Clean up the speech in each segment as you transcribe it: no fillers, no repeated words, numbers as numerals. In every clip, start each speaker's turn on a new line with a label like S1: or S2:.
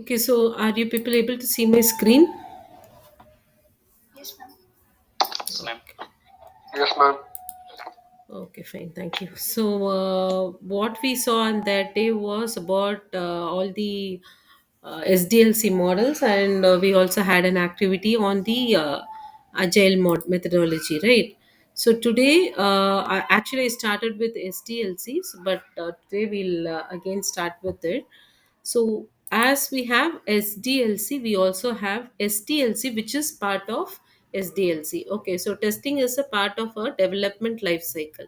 S1: Okay, so are you people able to see my screen?
S2: Yes, ma'am. Yes, ma'am.
S1: Okay, fine, thank you. So, what we saw on that day was about all the SDLC models, and we also had an activity on the agile methodology, right? So today, I started with SDLCs, but today we'll again start with it. So as we have SDLC, we also have STLC, which is part of SDLC. Okay, so testing is a part of a development life cycle.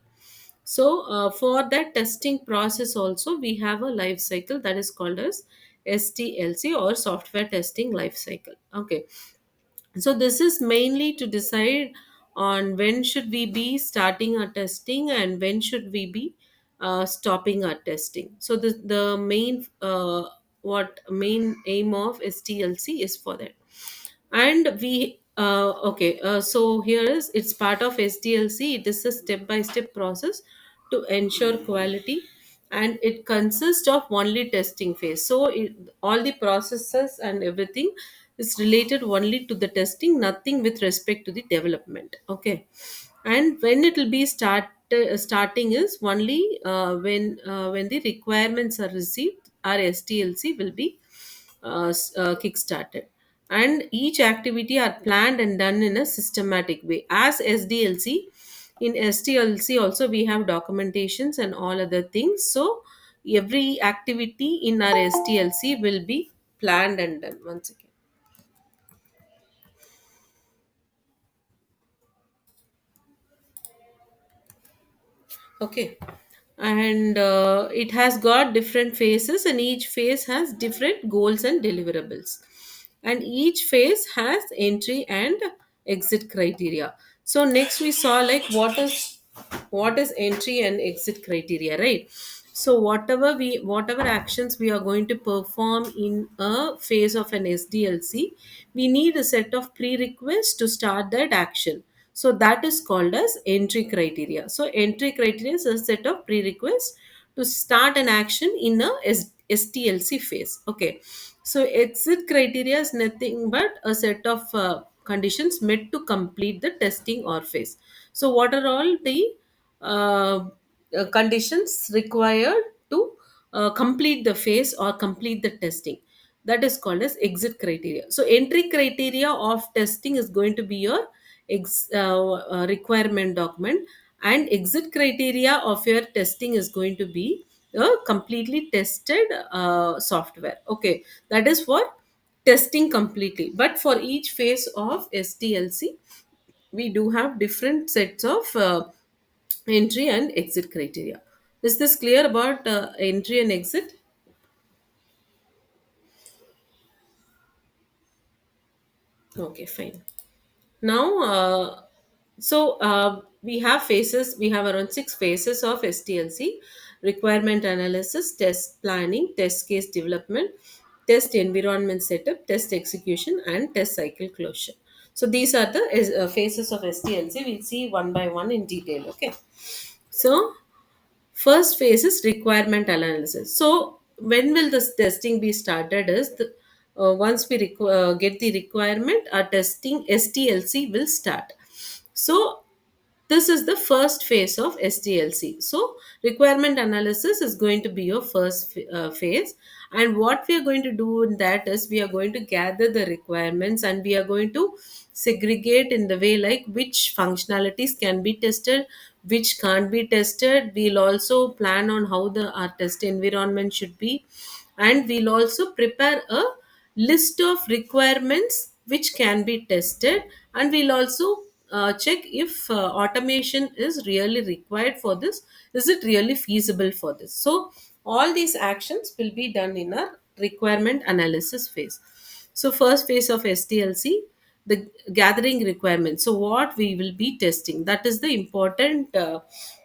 S1: So for that testing process also, we have a life cycle that is called as STLC, or software testing life cycle. Okay, so this is mainly to decide on when should we be starting our testing and when should we be stopping our testing. So the main what main aim of STLC is for that. And we okay so here is, it's part of SDLC. It is a step by step process to ensure quality, and it consists of only testing phase. So all the processes and everything is related only to the testing, nothing with respect to the development. Okay, and when it will be starting is only when the requirements are received, our STLC will be kick-started, and each activity are planned and done in a systematic way as SDLC. In STLC also we have documentations and all other things, so every activity in our STLC will be planned and done. Once again, okay, and it has got different phases, and each phase has different goals and deliverables, and each phase has entry and exit criteria. So next we saw like what is entry and exit criteria, right? So whatever actions we are going to perform in a phase of an SDLC, we need a set of prerequisites to start that action. So that is called as entry criteria. So entry criteria is a set of prerequisites to start an action in a STLC phase. Okay. So exit criteria is nothing but a set of conditions met to complete the testing or phase. So what are all the uh, conditions required to complete the phase or complete the testing? That is called as exit criteria. So entry criteria of testing is going to be your requirement document, and exit criteria of your testing is going to be a completely tested software. Okay, that is for testing completely. But for each phase of STLC, we do have different sets of entry and exit criteria. Is this clear about entry and exit? Okay, fine. Now, we have phases, we have around six phases of STLC: requirement analysis, test planning, test case development, test environment setup, test execution, and test cycle closure. So, these are the phases of STLC. We'll see one by one in detail. Okay. So, first phase is requirement analysis. So when will this testing be started is once we get the requirement, our testing STLC will start. So this is the first phase of STLC. So requirement analysis is going to be your first phase, and what we are going to do in that is we are going to gather the requirements, and we are going to segregate in the way like which functionalities can be tested, which can't be tested. We'll also plan on how the our test environment should be, and we'll also prepare a list of requirements which can be tested, and we'll also check if automation is really required for this, is it really feasible for this. So all these actions will be done in a requirement analysis phase. So first phase of STLC, the gathering requirements. So what we will be testing, that is the important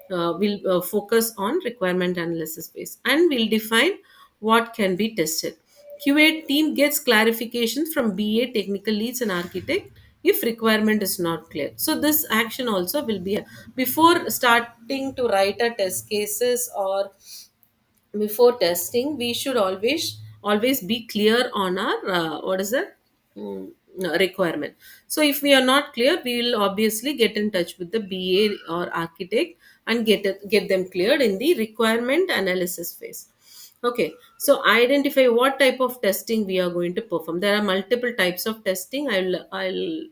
S1: we'll focus on requirement analysis phase, and we'll define what can be tested. QA team gets clarification from BA, technical leads, and architect if requirement is not clear. So this action also will be before starting to write a test cases, or before testing we should always always be clear on our what is it, Mm, requirement. So if we are not clear, we will obviously get in touch with the BA or architect and get them cleared in the requirement analysis phase. Okay, so identify what type of testing we are going to perform. There are multiple types of testing. I'll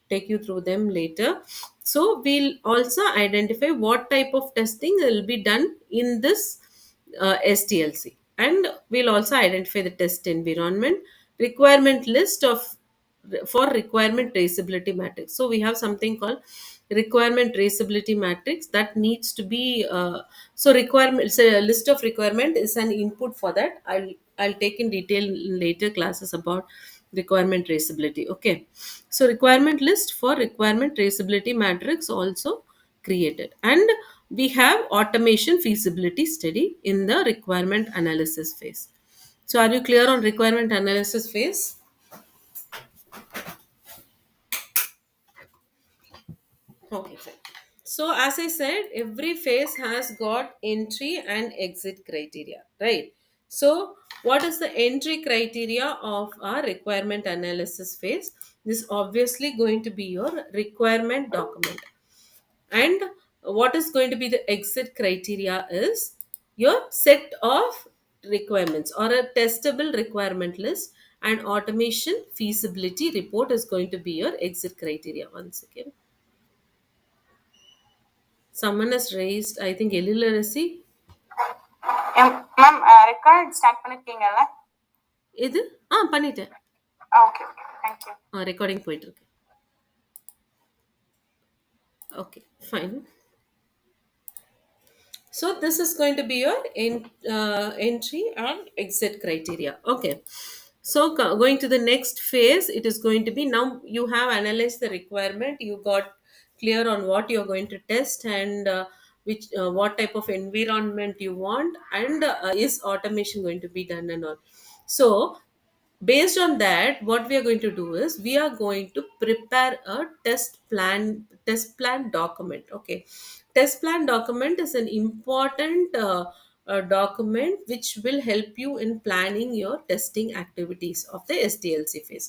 S1: take you through them later. So we'll also identify what type of testing will be done in this STLC, and we'll also identify the test environment, requirement list of for requirement traceability matrix. So we have something called requirement traceability matrix that needs to be so requirement, so a list of requirement is an input for that. I'll take in detail in later classes about requirement traceability. Okay, so requirement list for requirement traceability matrix also created, and we have automation feasibility study in the requirement analysis phase. So are you clear on requirement analysis phase? Okay, fine. So, as I said, every phase has got entry and exit criteria, right? So, what is the entry criteria of our requirement analysis phase? This is obviously going to be your requirement document. And what is going to be the exit criteria is your set of requirements or a testable requirement list, and automation feasibility report is going to be your exit criteria. Once again, someone has raised, I think, illiteracy.
S2: Ma'am record start பண்ணிருக்கீங்கல்ல?
S1: இது பண்ணிட்டேன்.
S2: Okay okay, thank you.
S1: Recording போயிட்டு இருக்கு. Okay, fine. So this is going to be your entry and exit criteria. Okay. So going to the next phase, it is going to be, now you have analyzed the requirement, you got clear on what you are going to test, and which what type of environment you want, and is automation going to be done and all. So based on that, what we are going to do is we are going to prepare a test plan document. Okay, test plan document is an important document which will help you in planning your testing activities of the STLC phase.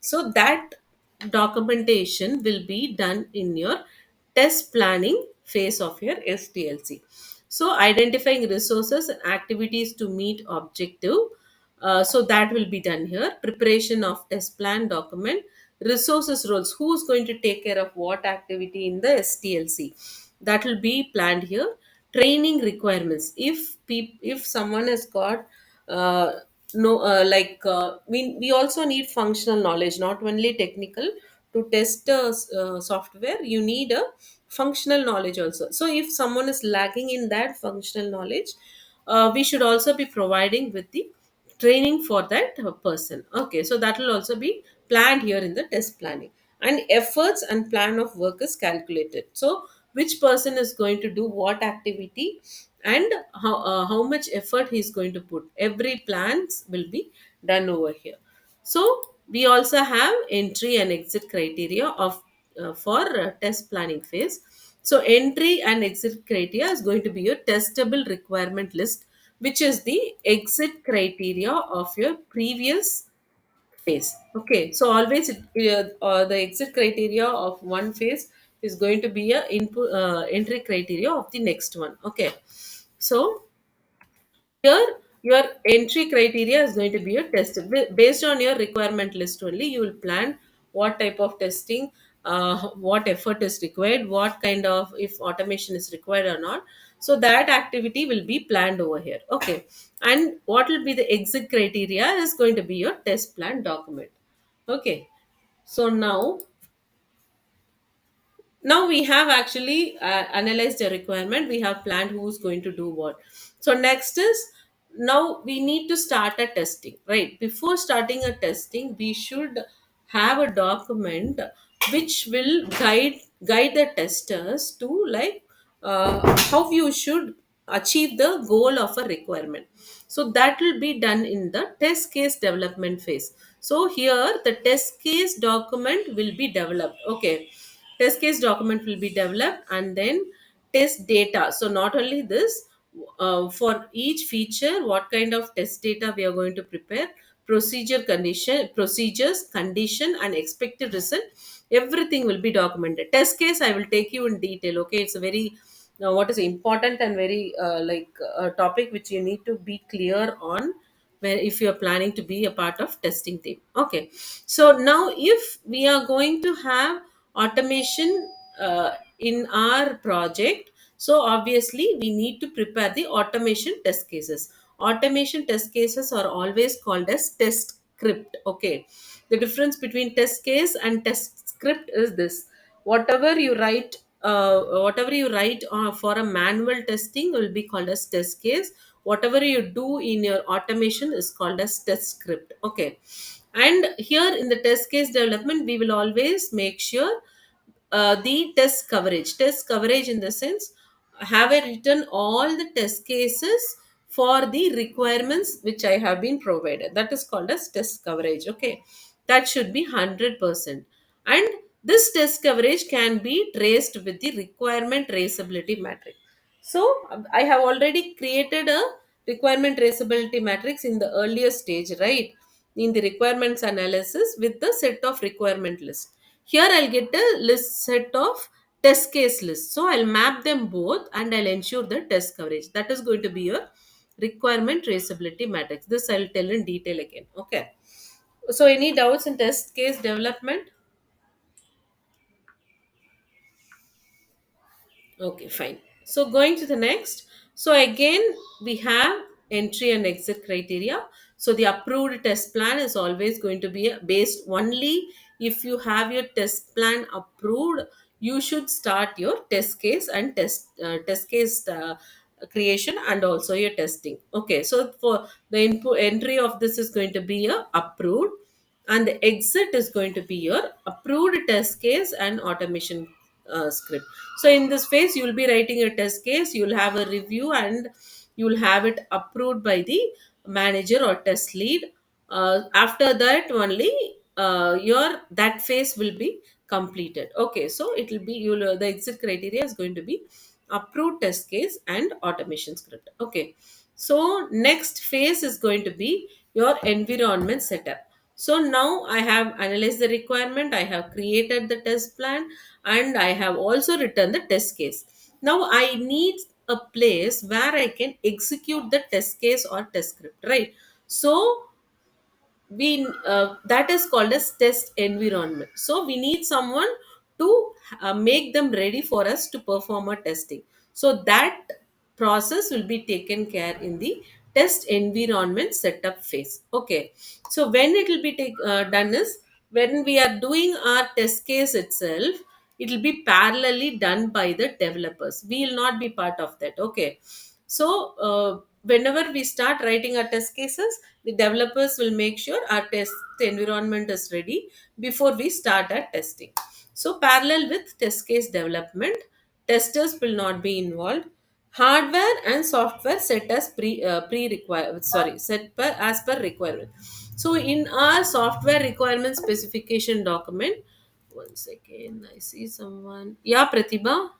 S1: So that documentation will be done in your test planning phase of your STLC. So identifying resources and activities to meet objective, so that will be done here. Preparation of test plan document, resources roles, who's going to take care of what activity in the STLC, that will be planned here. Training requirements, if someone has got no like we also need functional knowledge, not only technical. To test software, you need a functional knowledge also. So if someone is lacking in that functional knowledge, we should also be providing with the training for that person. Okay, so that will also be planned here in the test planning. And efforts and plan of work is calculated. So which person is going to do what activity, and how much effort he is going to put, every plans will be done over here. So we also have entry and exit criteria of for test planning phase. So entry and exit criteria is going to be your testable requirement list, which is the exit criteria of your previous phase. Okay, so always the exit criteria of one phase is going to be a input entry criteria of the next one. Okay, so here your entry criteria is going to be a test based on your requirement list only. You will plan what type of testing, what effort is required, what kind of, if automation is required or not. So that activity will be planned over here. Okay, and what will be the exit criteria is going to be your test plan document. Okay, so now we have actually analyzed the requirement, we have planned who's going to do what. So next is, now we need to start a testing, right? Before starting a testing, we should have a document which will guide the testers to, like, how you should achieve the goal of a requirement. So that will be done in the test case development phase. So here the test case document will be developed. Okay, test case document will be developed, and then test data. So not only this, for each feature what kind of test data we are going to prepare, procedures, condition, and expected result. Everything will be documented. Test case I will take you in detail. Okay, it's a very what is important and very topic which you need to be clear on, where if you are planning to be a part of testing team. Okay, so now if we are going to have automation in our project, so obviously we need to prepare the automation test cases. Automation test cases are always called as test script. Okay, the difference between test case and test script is this: whatever you write for a manual testing will be called as test case. Whatever you do in your automation is called as test script. Okay, and here in the test case development we will always make sure the test coverage in the sense, have I written all the test cases for the requirements which I have been provided. That is called as test coverage. Okay, that should be 100%. And this test coverage can be traced with the requirement traceability matrix. So I have already created a requirement traceability matrix in the earlier stage, right, in the requirements analysis with the set of requirement list. Here I'll get a list set of test case lists. So I'll map them both and I'll ensure the test coverage. That is going to be your requirement traceability matrix. This I'll tell in detail again. Okay. So any doubts in test case development? Okay, fine. So going to the next. So again, we have entry and exit criteria. So the approved test plan is always going to be based only if you have your test plan approved. You should start your test case and test case creation and also your testing. Okay, so for the input entry of this is going to be a approved, and the exit is going to be your approved test case and automation script. So in this phase you will be writing a test case, you will have a review, and you will have it approved by the manager or test lead. After that only your that phase will be completed. Okay, so it will be, you will, the exit criteria is going to be approved test case and automation script. Okay, so next phase is going to be your environment setup. So now I have analyzed the requirement, I have created the test plan, and I have also written the test case. Now I need a place where I can execute the test case or test script, right? So we that is called as test environment. So we need someone to make them ready for us to perform a testing. So that process will be taken care in the test environment setup phase. Okay, so when it will be done is when we are doing our test case itself, it will be parallelly done by the developers. We will not be part of that. Okay, so whenever we start writing our test cases, the developers will make sure our test environment is ready before we start our testing. So parallel with test case development, testers will not be involved. Hardware and software set as pre require sorry set per as per requirement. So in our software requirement specification document, one second, I see someone. Yeah, Pratibha.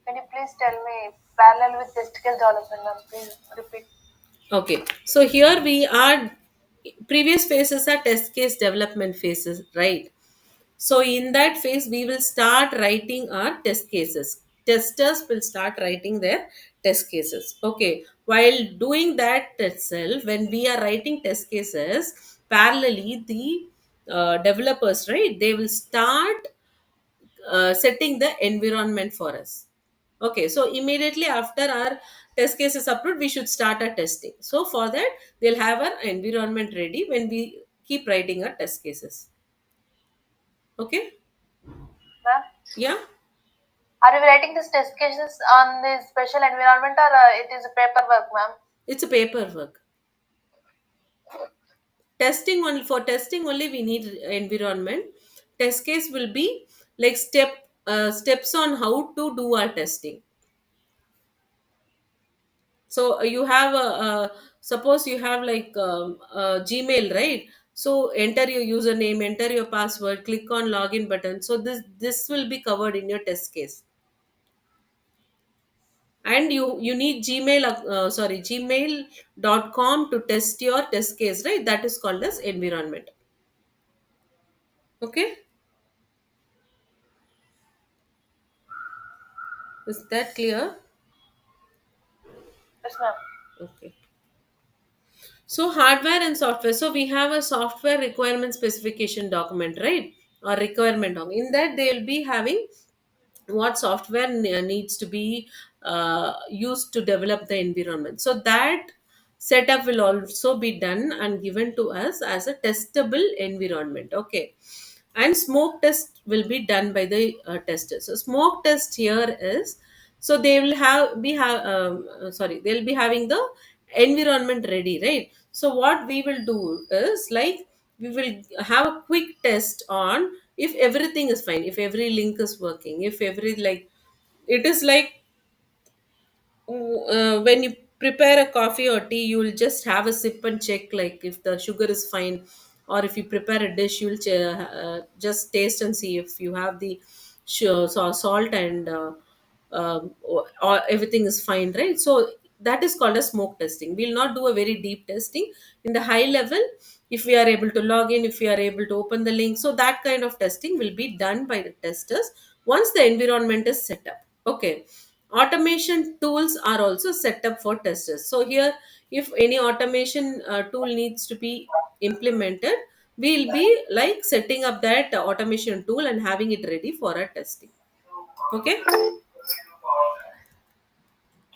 S2: Can you please tell me parallel with testicle development, ma'am? Please repeat.
S1: Okay, so here we are. Previous phases are test case development phases, right? So in that phase, we will start writing our test cases. Testers will start writing their test cases. Okay, while doing that itself, when we are writing test cases, parallelly the developers, right? They will start setting the environment for us. Okay, so immediately after our test case is approved, we should start our testing. So for that, they'll have our environment ready when we keep writing our test cases. Okay,
S2: Ma'am,
S1: yeah,
S2: are you writing these test cases on the special environment or it is paperwork, ma'am?
S1: it's a paperwork. Testing only, for testing only we need environment. Test case will be like steps on how to do our testing. So you have suppose you have like Gmail, right? So enter your username, enter your password, click on login button. So this will be covered in your test case. and you need gmail, gmail.com to test your test case, right? That is called as environment. Okay, is that clear?
S2: Yes, ma'am.
S1: Okay. So hardware and software. So we have a software requirement specification document, right? Or requirement document. In that they'll be having what software needs to be used to develop the environment. So that setup will also be done and given to us as a testable environment. Okay, and smoke test will be done by the testers. So smoke test here is, so they will they'll be having the environment ready, right? So what we will do is, like, we will have a quick test on if everything is fine, if every link is working, if every, like, it is like, when you prepare a coffee or tea, you will just have a sip and check, like, if the sugar is fine. Or if you prepare a dish, you'll just taste and see if you have the salt and or everything is fine, right? So that is called a smoke testing. We'll not do a very deep testing. In the high level, if we are able to log in, if we are able to open the link, so that kind of testing will be done by the testers once the environment is set up. Okay, automation tools are also set up for testers. So here, if any automation tool needs to be implemented, we'll be like setting up that automation tool and having it ready for our testing. Okay,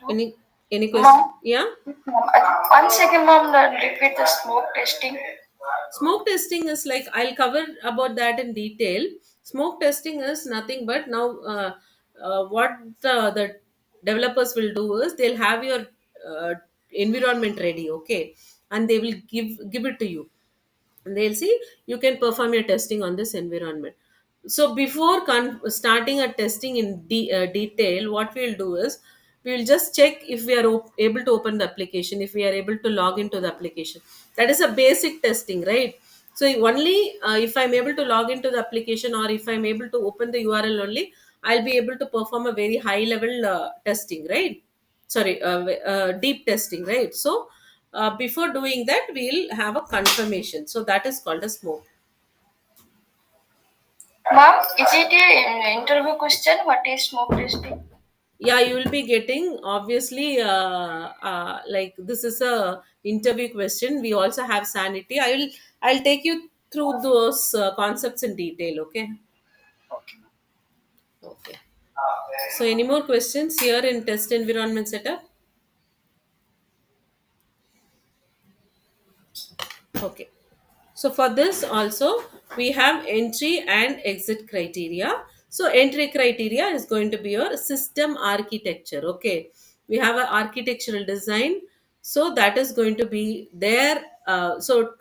S1: any any question?
S2: Mom,
S1: Yeah.
S2: once again, mom, repeat the smoke testing.
S1: Smoke testing is like, I'll cover about that in detail. Smoke testing is nothing but, now what the developers will do is, they'll have your uh, environment ready, okay, and they will give it to you, and they'll see you can perform your testing on this environment. So before starting a testing in detail, what we'll do is, we'll just check if we are able to open the application, if we are able to log into the application. That is a basic testing, right? So only if I'm able to log into the application, or if I'm able to open the URL only, I'll be able to perform a very high level testing, right? Deep testing, right? So before doing that, we'll have a confirmation, so that is called a smoke.
S2: Mom, is it a interview question? What is smoke testing?
S1: Yeah, you will be getting, obviously, like, this is a interview question. We also have sanity. I'll take you through those concepts in detail. Okay.
S2: Okay.
S1: Okay, so any more questions here in test environment setup? Okay. So for this also, we have entry and exit criteria. So entry criteria is going to be your system architecture. Okay, we have an architectural design, so that is going to be there. So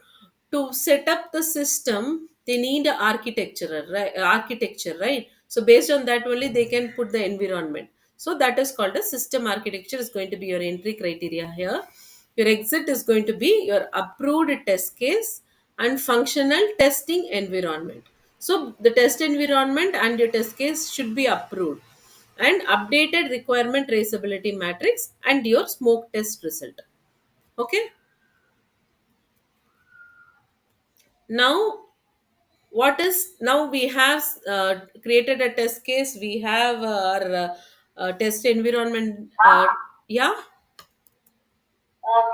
S1: to set up the system, they need a architecture, right? Architecture, right? So based on that only they can put the environment. So that is called a system architecture. Is going to be your entry criteria here. Your exit is going to be your approved test case and functional testing environment. So the test environment and your test case should be approved, and updated requirement traceability matrix and your smoke test result. Okay. Now, what is, now we have created a test case. We have our test environment. Yeah.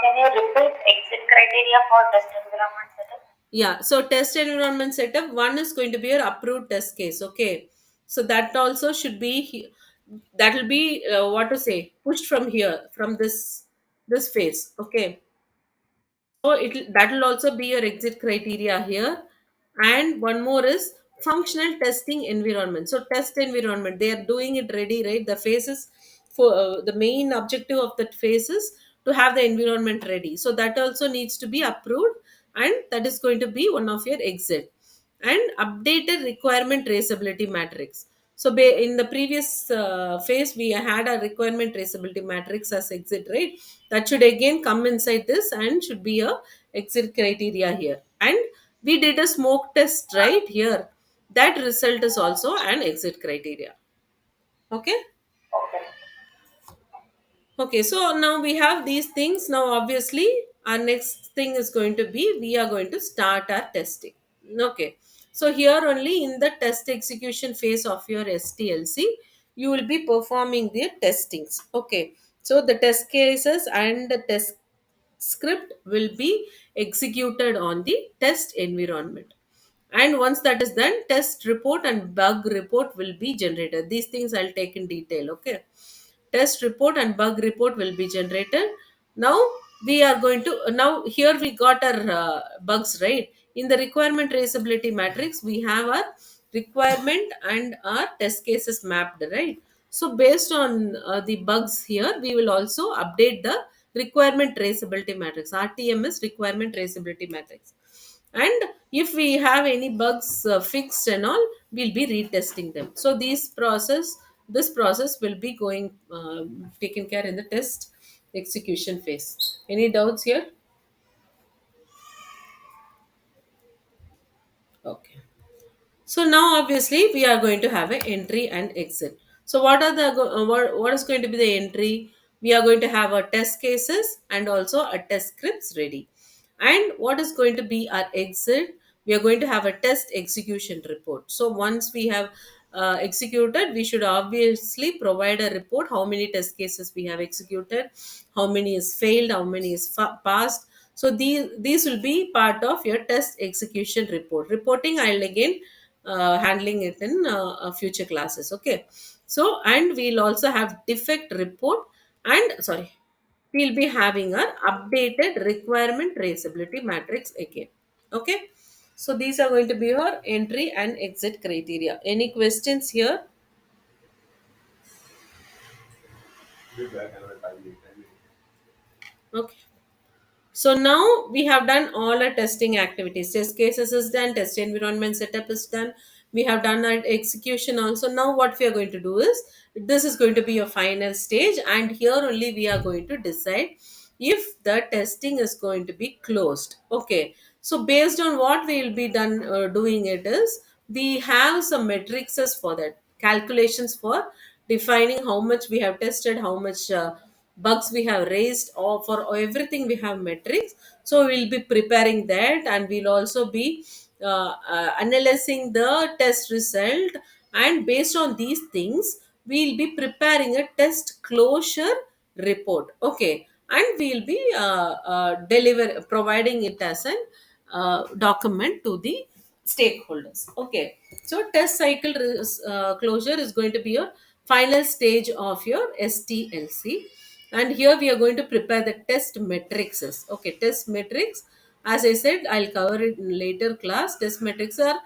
S2: Can you repeat exit criteria for test environment setup?
S1: Yeah, so test environment setup one is going to be your approved test case. Okay, so that also should be that will be what to say, pushed from here, from this phase. Okay, so that will also be your exit criteria here. And one more is functional testing environment. So test environment, they are doing it ready, right? The phases for the main objective of that phase is to have the environment ready. So that also needs to be approved, and that is going to be one of your exit. And updated requirement traceability matrix. So in the previous phase, we had a requirement traceability matrix as exit, right? That should again come inside this and should be a exit criteria here. And we did a smoke test right here. That result is also an exit criteria. Okay.
S2: Okay.
S1: Okay, so now we have these things. Now obviously our next thing is going to be, we are going to start our testing. Okay, so here only in the test execution phase of your STLC, you will be performing the testings. Okay, so the test cases and the test script will be executed on the test environment, and once that is done, test report and bug report will be generated. These things I'll take in detail. Okay, test report and bug report will be generated. Now we are going to, now here we got our bugs, right? In the requirement traceability matrix, we have our requirement and our test cases mapped, right? So based on the bugs here, we will also update the requirement traceability matrix. RTMS, requirement traceability matrix. And if we have any bugs fixed and all, we'll be retesting them. So this process will be going taken care in the test execution phase. Any doubts here? Okay. So now obviously we are going to have an entry and exit. So what is going to be the entry? We are going to have a test cases and also a test scripts ready. And what is going to be our exit? We are going to have a test execution report. So once we have executed, we should obviously provide a report how many test cases we have executed, how many is failed, how many is passed. So these will be part of your test execution report. Reporting, I'll again handling it in future classes. Okay, so and we'll also have defect report, and sorry, we'll be having our updated requirement traceability matrix again. Okay, so these are going to be your entry and exit criteria. Any questions here? Okay. So now we have done all our testing activities. Test cases is done, test environment setup is done. We have done our execution also. Now what we are going to do is, this is going to be your final stage, and here only we are going to decide if the testing is going to be closed. Okay. So based on what we will be done doing it is, we have some matrices for that, calculations for defining how much we have tested, how much bugs we have raised, or for everything we have metrics. So we'll be preparing that, and we'll also be analyzing the test result, and based on these things we'll be preparing a test closure report. Okay, and we'll be deliver providing it as an document to the stakeholders. Okay, so test cycle closure is going to be your final stage of your STLC, and here we are going to prepare the test matrices. Okay, test matrix, as I said, I'll cover it in later class. Test matrix are,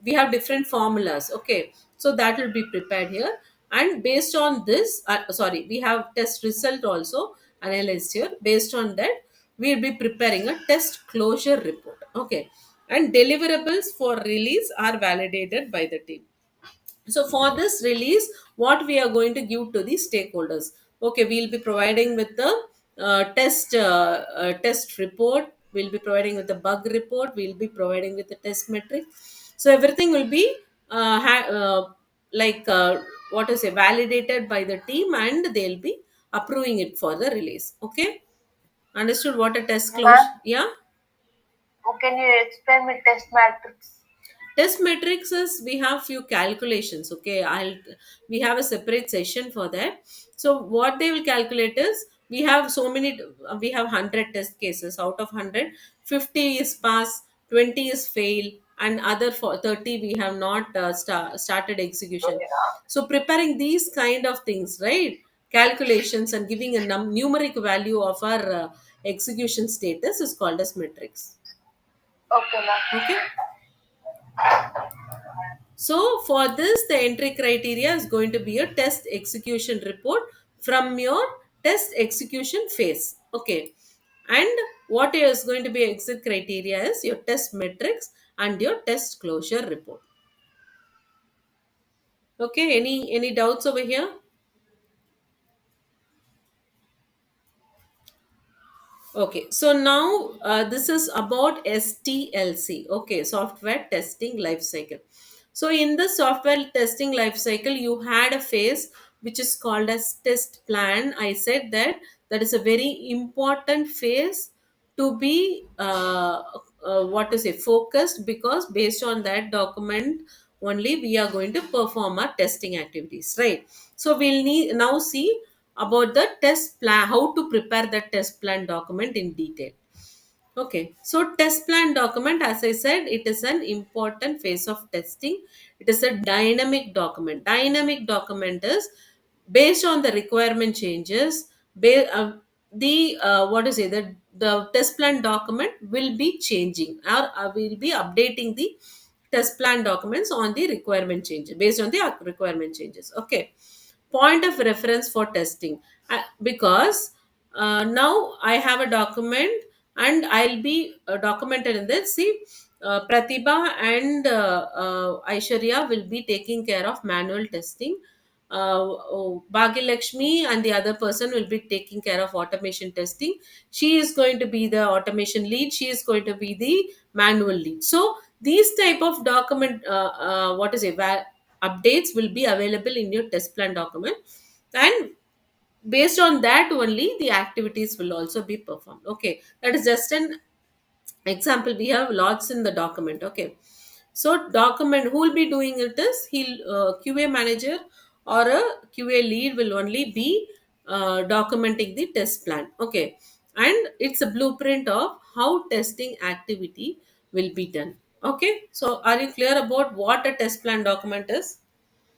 S1: we have different formulas. Okay, so that will be prepared here, and based on this sorry, we have test result also analyzed here. Based on that, we'll be preparing a test closure report. Okay, and deliverables for release are validated by the team. So for this release, what we are going to give to the stakeholders? Okay, we'll be providing with the test report, we'll be providing with the bug report, we'll be providing with the test metric. So everything will be like what to say, validated by the team, and they'll be approving it for the release. Okay, understood what a test close?
S2: Ma'am,
S1: Yeah.
S2: can you explain me test matrix?
S1: Test metrics is, we have few calculations. Okay, we have a separate session for that. So what they will calculate is, we have so many, we have 100 test cases. Out of 100, 50 is pass, 20 is fail, and other for 30 we have not started execution.
S2: Okay,
S1: So preparing these kind of things, right, calculations, and giving a numeric value of our execution status is called as metrics.
S2: okay, ma'am.
S1: Okay. So for this, the entry criteria is going to be a test execution report from your test execution phase. Okay. And what is going to be exit criteria is your test metrics and your test closure report. Okay. Any doubts over here? Okay, so now this is about STLC. Okay, software testing life cycle. So in the software testing life cycle, you had a phase which is called as test plan. I said that that is a very important phase to be what to say focused, because based on that document only we are going to perform our testing activities, right? So we'll need now see about the test plan, how to prepare the test plan document in detail. Okay, so test plan document, as I said, it is an important phase of testing. It is a dynamic document. Dynamic document is based on the requirement changes. The what is it? The test plan document will be changing, or will be updating the test plan documents on the requirement changes, based on the requirement changes. Okay, point of reference for testing. Because now I have a document, and I'll be documented in this. See, Pratibha and Aishwarya will be taking care of manual testing. Bhagilakshmi and the other person will be taking care of automation testing. She is going to be the automation lead, she is going to be the manual lead. So these type of document what is it updates will be available in your test plan document, and based on that only the activities will also be performed. Okay, that is just an example. We have lots in the document. Okay, so document who will be doing it is he'll QA manager or a QA lead will only be documenting the test plan. Okay, and it's a blueprint of how testing activity will be done. Okay, so are you clear about what a test plan document is?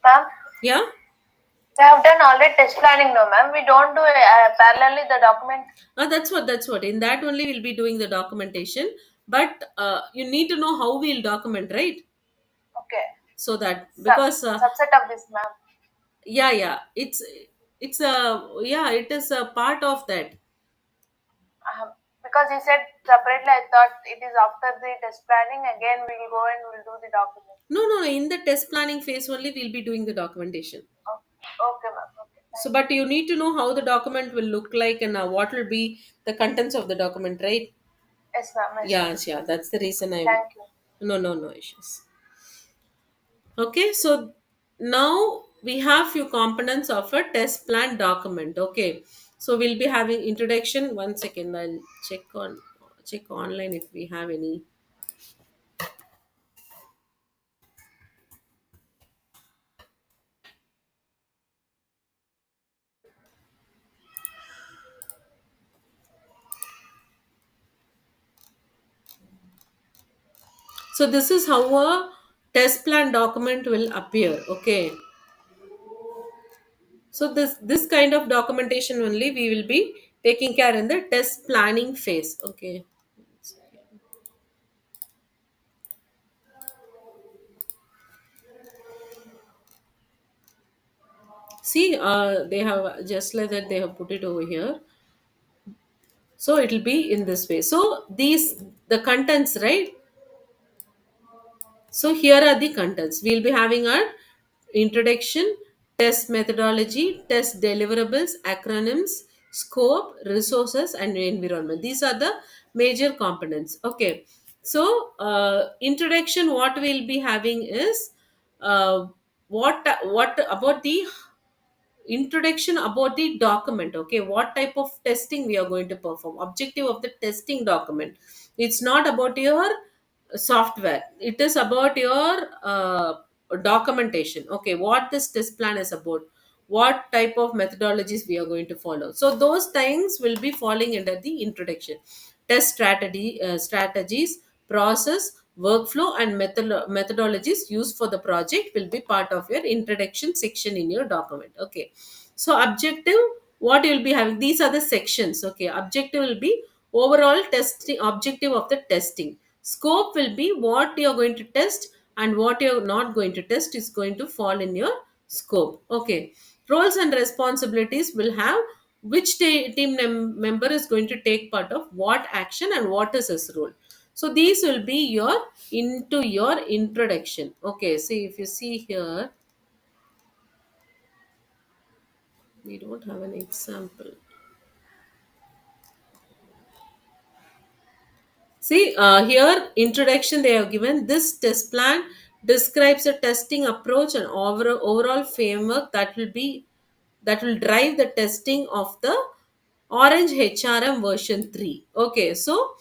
S2: Ma'am,
S1: Yeah.
S2: we have done already test planning, no, ma'am. We don't do parallelly the document.
S1: That's what in that only we'll be doing the documentation. But you need to know how we'll document, right?
S2: Okay.
S1: So that because
S2: Subset of this, ma'am.
S1: yeah, it's a yeah, it is a part of that.
S2: Because you said separately, I thought it is after the test planning. Again, we will go and we'll do the document.
S1: No, in the test planning phase only we'll be doing the documentation.
S2: Oh, okay, ma'am. Okay,
S1: So
S2: thank you.
S1: but you need to know how the document will look like, and what will be the contents of the document, right?
S2: Yes, ma'am. Yes, ma'am.
S1: Yeah, that's the reason I
S2: Thank you.
S1: no issues. Okay, so now we have few components of a test plan document. Okay, so we'll be having introduction. One second, I'll check online if we have any. So this is how a test plan document will appear. Okay, so this kind of documentation only we will be taking care in the test planning phase. Okay. See, they have just like that, they have put it over here. So it will be in this way. So these the contents, right? So here are the contents. We'll be having our introduction, test methodology, test deliverables, acronyms, scope, resources, and environment. These are the major components. Okay. So introduction, what we'll be having is what about the introduction about the document. Okay, what type of testing we are going to perform, objective of the testing document. It's not about your software, it is about your documentation. Okay, what this test plan is about, what type of methodologies we are going to follow. So those things will be falling under the introduction. Test strategies, process, workflow, and methodologies used for the project will be part of your introduction section in your document. Okay, so objective, what you will be having, these are the sections. Okay, objective will be overall testing, objective of the testing. Scope will be what you are going to test, and what you are not going to test is going to fall in your scope. Okay, roles and responsibilities will have which member is going to take part of what action and what is his role. So these will be your into your introduction. Okay, see, if you see here, we don't have an example. See, here introduction they have given this test plan describes a testing approach and overall framework that will be. that will drive the testing of the Orange HRM version 3. Okay, so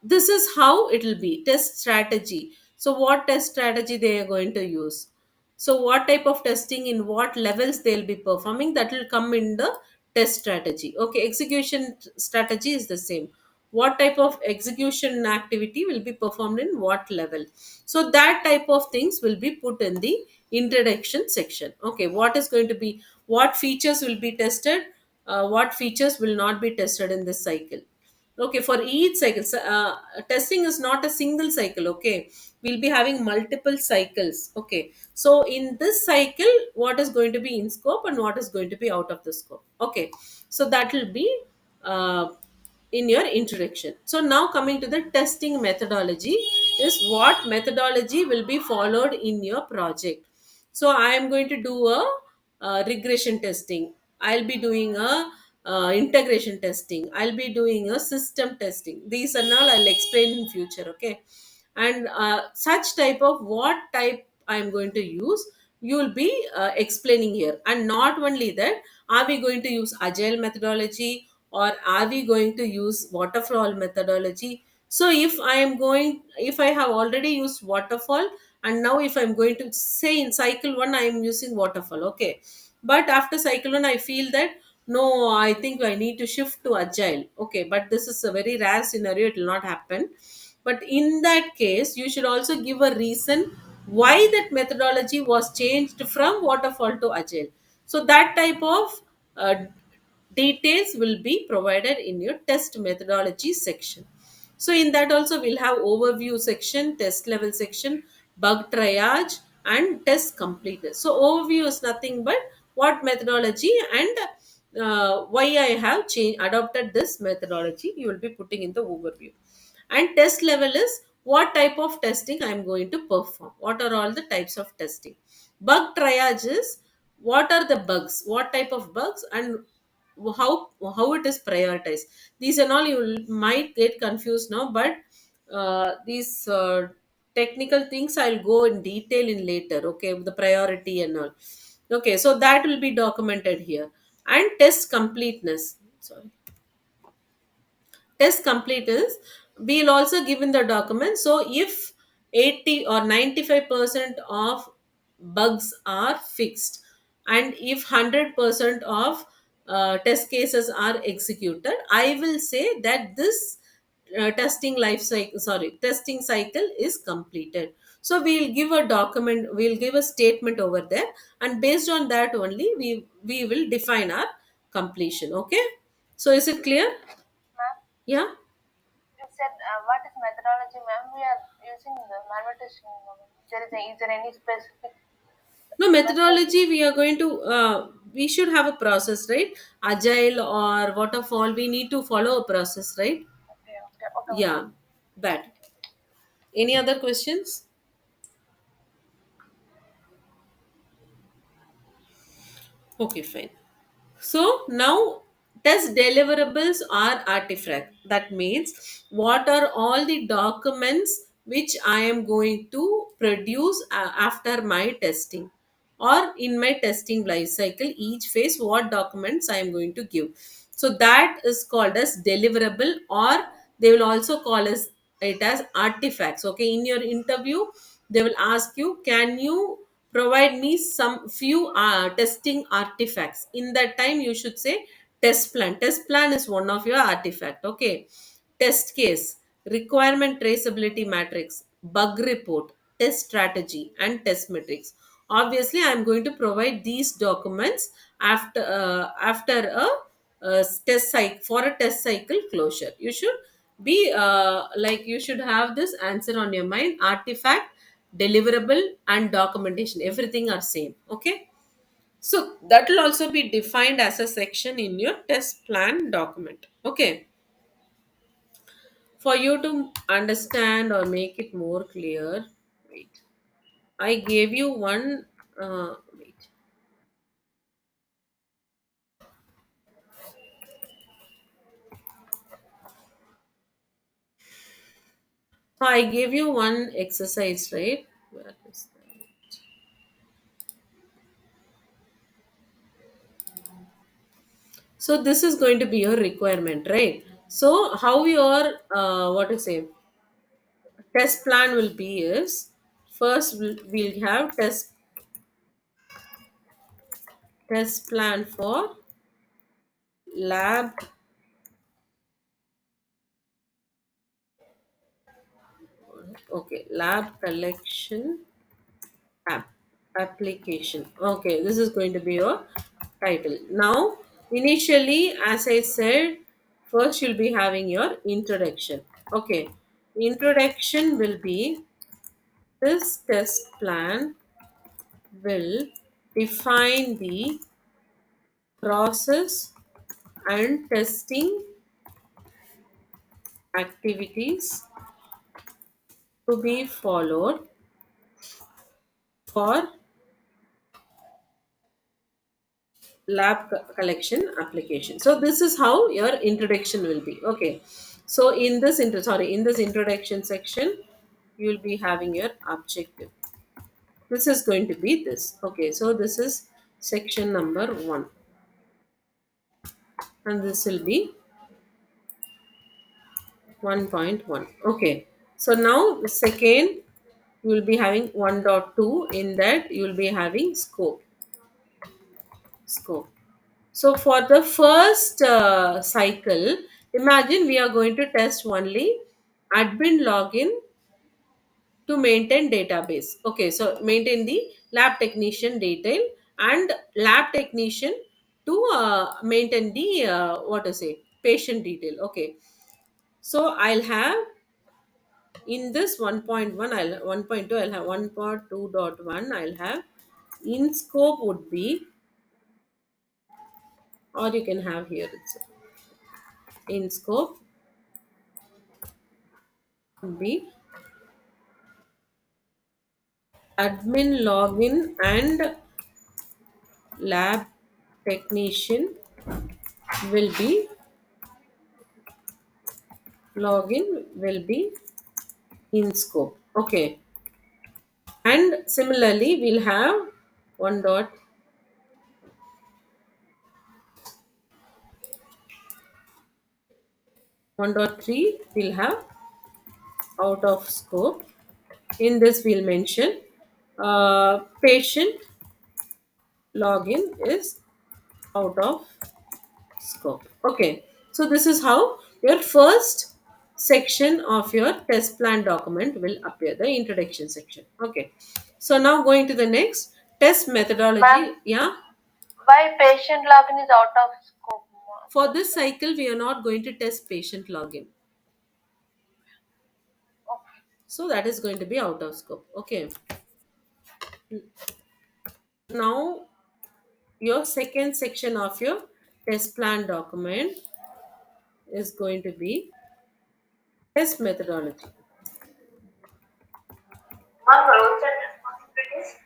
S1: this is how it will be test strategy. So what test strategy they are going to use, so what type of testing in what levels they'll be performing, that will come in the test strategy. Okay, execution strategy is the same, what type of execution activity will be performed in what level. So that type of things will be put in the introduction section. Okay, what is going to be, what features will be tested, what features will not be tested in this cycle. Okay, for each cycle, testing is not a single cycle. Okay, we'll be having multiple cycles. Okay, so in this cycle, what is going to be in scope and what is going to be out of the scope. Okay, so that will be uh, in your introduction. So now coming to the testing methodology, is what methodology will be followed in your project. So I am going to do a, regression testing. I'll be doing a, integration testing. I'll be doing a system testing. These and all I'll explain in future. Okay, and such type of what type I'm going to use, you will be explaining here. And not only that, are we going to use agile methodology or are we going to use waterfall methodology. So if I have already used waterfall, and now if I'm going to say in cycle 1 I am using waterfall, okay, but after cycle 1 I feel that no, I think I need to shift to agile. Okay, but this is a very rare scenario, it will not happen. But in that case, you should also give a reason why that methodology was changed from waterfall to agile. So that type of uh, details will be provided in your test methodology section. So in that also we'll have overview section, test level section, bug triage, and test completeness. So overview is nothing but what methodology and why I have changed adopted this methodology, you will be putting in the overview. And test level is what type of testing I am going to perform, what are all the types of testing. Bug triage is what are the bugs, what type of bugs, and how it is prioritized. These and all you might get confused now, but these technical things I'll go in detail in later. Okay, the priority and all. Okay, so that will be documented here. And test completeness, sorry, test completeness, we'll also give in the document. So if 80 or 95% of bugs are fixed, and if 100% of test cases are executed, I will say that this testing cycle is completed. So we'll give a document, we'll give a statement over there, and based on that only we will define our completion. Okay, so is it clear?
S2: Ma'am,
S1: Yeah.
S2: you said what is methodology, ma'am? We are using the manual testing. Is there any specific
S1: No,
S2: method?
S1: methodology we are going to, we should have a process, right? Agile or waterfall, we need to follow a process, right?
S2: Okay, okay, okay, ma'am.
S1: Yeah, that. Any other questions? Okay, fine. So now test deliverables are artifact. That means what are all the documents which I am going to produce after my testing, or in my testing life cycle, each phase what documents I am going to give. So that is called as deliverable, or they will also call it as artifacts. Okay, in your interview they will ask you, can you provide me some few testing artifacts. In that time you should say test plan. Test plan is one of your artifact. Okay, test case, requirement traceability matrix, bug report, test strategy, and test metrics. Obviously I am going to provide these documents after a test cycle, for a test cycle closure. You should be like, you should have this answer on your mind: artifact, deliverable, and documentation, everything are same. Okay, so that will also be defined as a section in your test plan document. Okay, for you to understand or make it more clear, wait, I gave you one, wait, I gave you one exercise, right? Where is that? So this is going to be your requirement, right? So how your what to say test plan will be is, first we'll have test plan for lab. Okay, lab collection app application. Okay, this is going to be your title. Now initially, as I said, first you'll be having your introduction. Okay, introduction will be, this test plan will define the process and testing activities to be followed for collection application. So this is how your introduction will be. Okay, so in this introduction section, you will be having your objective. This is going to be this. Okay, so this is section number 1, and this will be 1.1. Okay, so now the second, you will be having 1.2. In that you will be having scope. So for the first cycle, imagine we are going to test only admin login to maintain database. Okay, so maintain the lab technician detail, and lab technician to maintain the what to say patient detail. Okay, so I'll have in this 1.1, I'll 1.2, I'll have 1.2.1, I'll have in scope would be, or you can have here it's in scope would be admin login and lab technician will be in scope. Okay, and similarly we'll have 1.1.3 we'll have out of scope. In this we'll mention patient login is out of scope. Okay, so this is how your first section of your test plan document will appear, the introduction section. Okay, so now going to the next test methodology.
S2: Ma'am,
S1: Yeah,
S2: why patient login is out of scope, ma'am?
S1: for this cycle we are not going to test patient login,
S2: Okay.
S1: so that is going to be out of scope. Okay, now your second section of your test plan document is going to be test methodology.
S2: Ma'am, roles and responsibilities.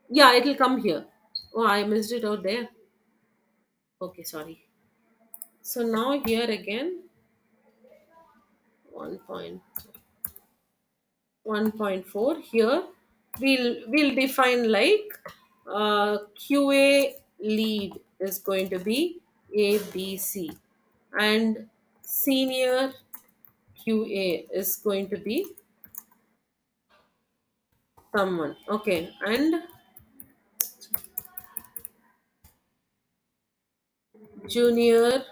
S1: Yeah, it will come here. Oh, I missed it out there. Okay, sorry. So now here again, 1.1.4 here, we'll define like QA lead is going to be ABC, and senior QA is going to be someone. Okay, and junior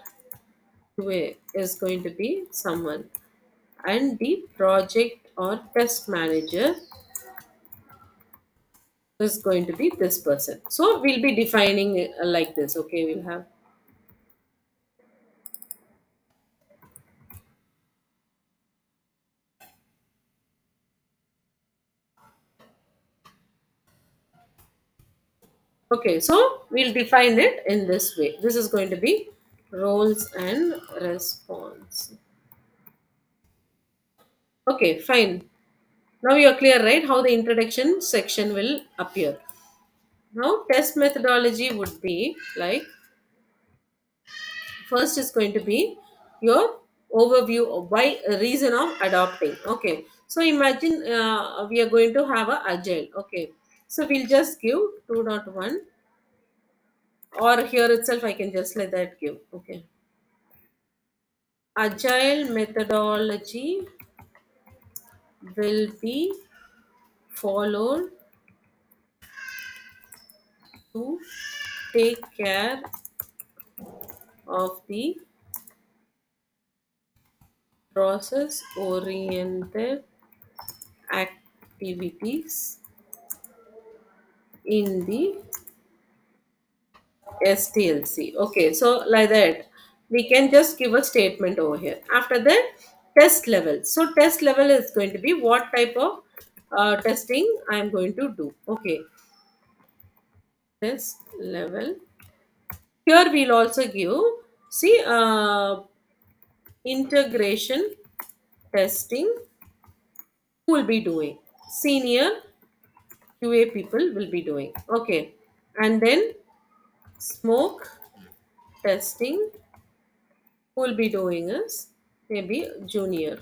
S1: QA is going to be someone, and the project or test manager is going to be this person. So we'll be defining it like this. Okay, we'll have, okay, so we'll define it in this way. This is going to be roles and response. Okay, fine. Now you're clear, right? How the introduction section will appear. Now test methodology would be like, first is going to be your overview of why reason of adopting. Okay, so imagine we are going to have a agile. Okay, so we'll just give 2.1 or here itself I can just let that give. Okay. Agile methodology will be followed to take care of the process oriented activities in the STLC. Okay, so like that, we can just give a statement over here. After that, test level. So test level is going to be what type of testing I am going to do. Okay, test level. Here we'll also give, see, integration testing. Who will be doing? Senior QA people will be doing. Okay, and then smoke testing, who will be doing is maybe junior.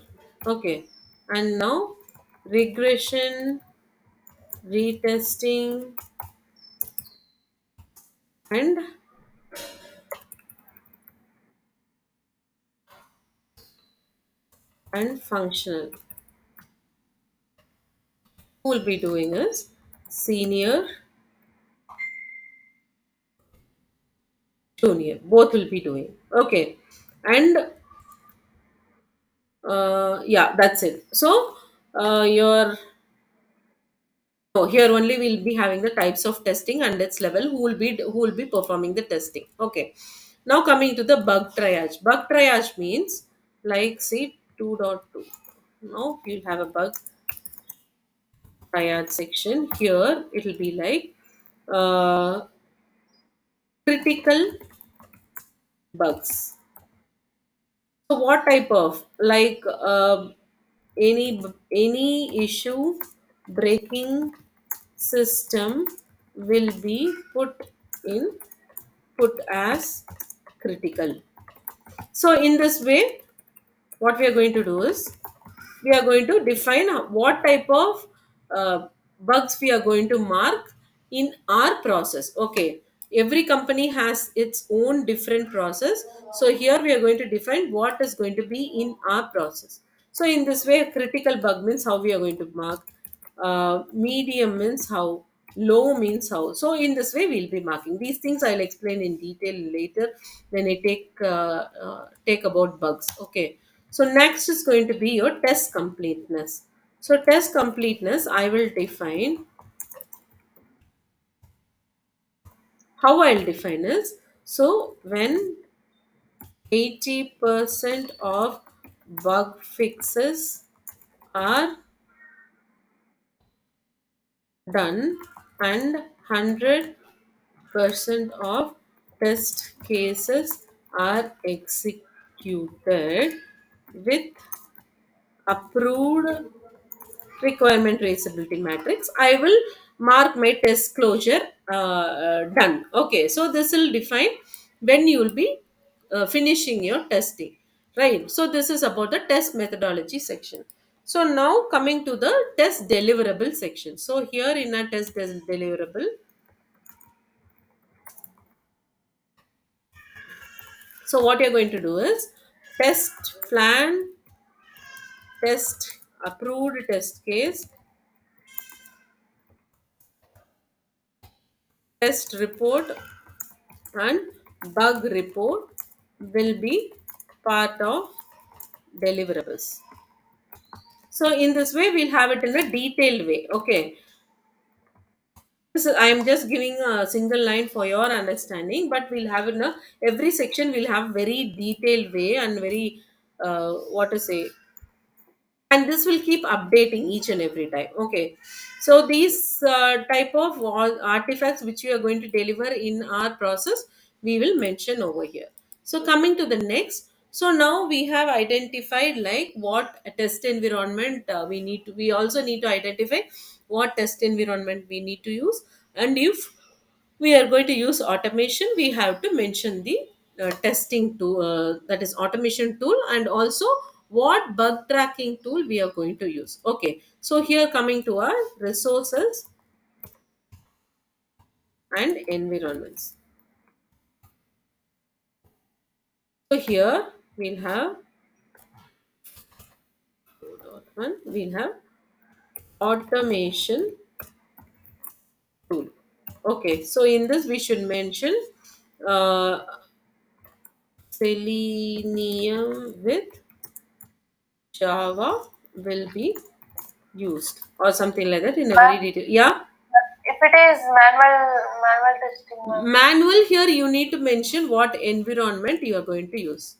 S1: Okay, and now regression retesting and functional, who will be doing is senior junior, both will be doing. Okay, and yeah, that's it. So your no, here only we'll be having the types of testing and its level, who will be performing the testing. Okay. Now coming to the bug triage. Bug triage means like see 2.2. Now you'll have a bug triage section. Here it will be like critical bugs. So what type of like any issue breaking system will be in put as critical. So in this way, what we are going to do is we are going to define what type of bugs we are going to mark in our process. Okay, every company has its own different process. So here we are going to define what is going to be in our process. So in this way, critical bug means how we are going to mark, medium means how, low means how. So in this way we'll be marking these things. I'll explain in detail later when I take about bugs. Okay, so next is going to be your test completeness. So test completeness, I will define, how I'll define is, so when 80% of bug fixes are done and 100% of test cases are executed with approved requirement traceability matrix, I will mark my test closure done. Okay, so this will define when you will be finishing your testing, right? So this is about the test methodology section. So now coming to the test deliverable section. So here in a deliverable, so what you're going to do is test plan, test approved test case, test report and bug report will be part of deliverables. So in this way we'll have it in a detailed way. Okay, this is, I am just giving a single line for your understanding, but we'll have in a every section will have very detailed way and very what to say, and this will keep updating each and every time. Okay, so these type of artifacts which we are going to deliver in our process, we will mention over here. So coming to the next, so now we have identified like what a test environment we also need to identify what test environment we need to use, and if we are going to use automation, we have to mention the testing tool, that is automation tool, and also what bug tracking tool we are going to use. Okay, so here coming to our resources and environments. So here we'll have 2.1, we'll have automation tool. Okay, so in this we should mention uh, Selenium with Java will be used or something like that in a very
S2: Ma'am,
S1: detail. Yeah,
S2: if it is manual testing, ma'am.
S1: manual here you need to mention what environment you are going to use.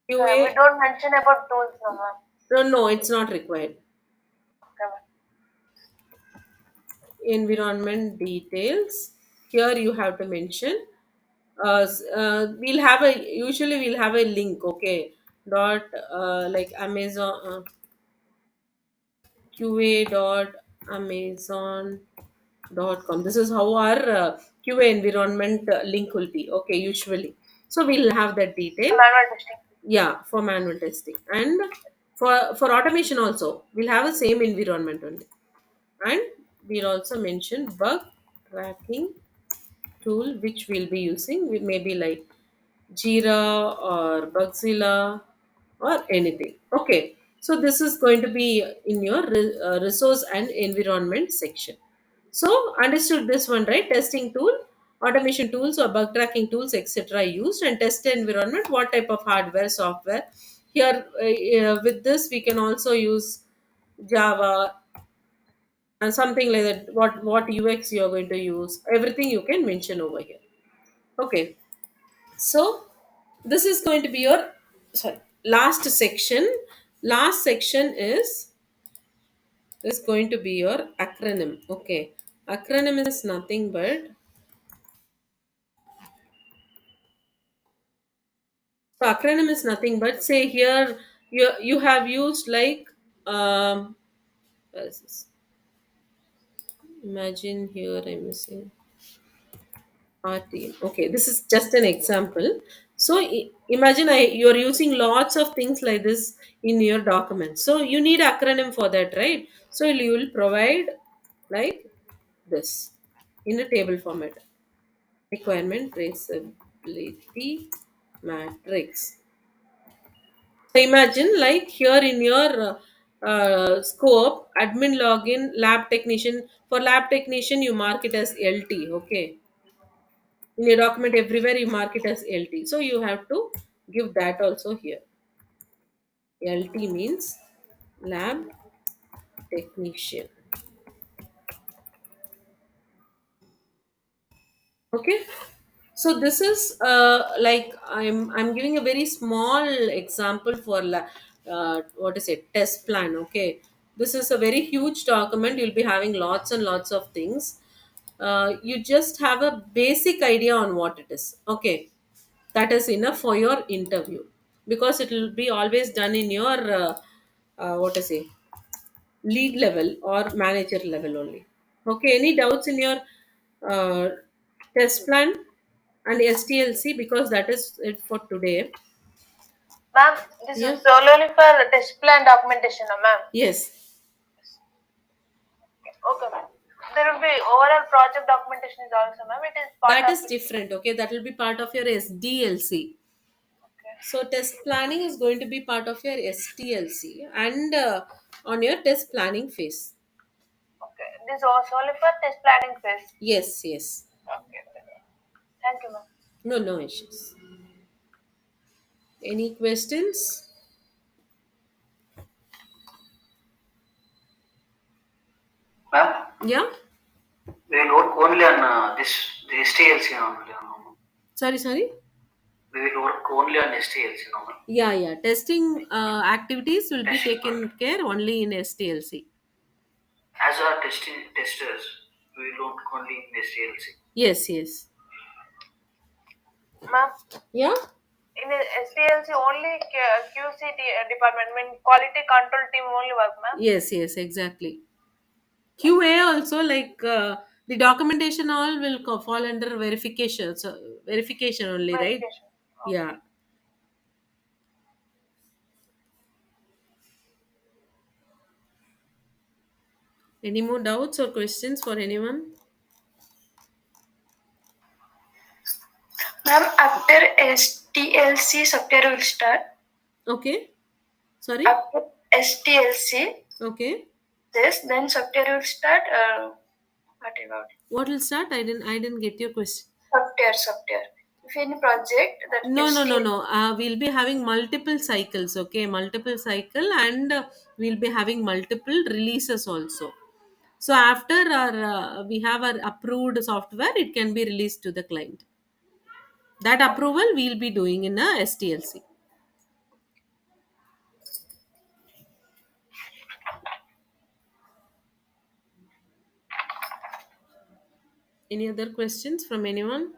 S2: We
S1: QA,
S2: don't mention about tools, no, ma'am.
S1: no, no, it's not required.
S2: Okay, ma'am.
S1: Environment details. Here you have to mention. We'll have a usually we'll have a link. Okay, dot like Amazon QA dot Amazon.com. This is how our QA environment link will be. Okay, usually. So we'll have that detail.
S2: Manual testing.
S1: Yeah, for manual testing and for automation also we'll have the same environment only. And we'll also mention bug tracking tool which we'll be using. We maybe like Jira or Bugzilla or anything. Okay, so this is going to be in your resource and environment section. So understood this one, right? Testing tool, automation tools or bug tracking tools, etc. used, and test environment. What type of hardware, software? Here with this we can also use Java and something like that. What UX you are going to use? Everything you can mention over here. Okay, so this is going to be your sorry last section. Last section is going to be your acronym. Okay, acronym is nothing but so acronym is nothing but say here you have used like where is this? Imagine here I'm missing RTM. Okay, this is just an example. So imagine you're using lots of things like this in your document. So you need acronym for that, right? So you will provide like this in a table format. Requirement traceability matrix. So imagine like here in your scope, admin login, lab technician. For lab technician, you mark it as LT. Okay, in your document everywhere you mark it as LT. So you have to give that also here. LT means lab technician. Okay. So this is like I'm giving a very small example for what is it test plan. Okay, this is a very huge document. You'll be having lots and lots of things. You just have a basic idea on what it is. Okay, that is enough for your interview because it will be always done in your what to say league level or manager level only. Okay, any doubts in your uh, test plan and STLC because that is it for today.
S2: Ma'am, this
S1: Yeah.
S2: is solely for test plan documentation, no, ma'am.
S1: Yes,
S2: Okay, ma'am. There will be overall project documentation is also, ma'am. It is part
S1: that
S2: of
S1: is
S2: it.
S1: different. Okay, that will be part of your SDLC.
S2: Okay.
S1: So test planning is going to be part of your STLC and on your test planning phase.
S2: Okay. This is also only for test planning phase.
S1: Yes, yes.
S2: Okay. Okay. Thank you, ma'am.
S1: No, no issues. Any questions?
S3: Ma'am,
S1: Yeah.
S3: we will work only on the STLC only.
S1: Sorry, sorry.
S3: We will work only on STLC normal.
S1: Yeah, yeah. Testing activities will be
S3: Testing part.
S1: taken care only in STLC.
S3: As our testing testers, we will work only in STLC.
S1: Yes, yes.
S2: Ma'am,
S1: Yeah.
S2: in STLC only QC department, mean quality control team only work, ma'am.
S1: Yes, yes, exactly. QA also like the documentation all will fall under verification. So verification only, right?
S2: Verification.
S1: Yeah.
S2: Okay.
S1: Any more doubts or questions for anyone?
S3: Ma'am, after
S2: TLC software will start.
S1: Okay. Sorry.
S2: After STLC,
S1: Okay.
S2: this then software will start. What about
S1: What will start? I didn't get your question.
S2: software? If any project that
S1: No, no, no,
S2: STLC.
S1: no. We'll be having multiple cycles, okay? Multiple cycle, and we'll be having multiple releases also. So after our we have our approved software, it can be released to the client. That approval we'll be doing in a STLC. Any other questions from anyone?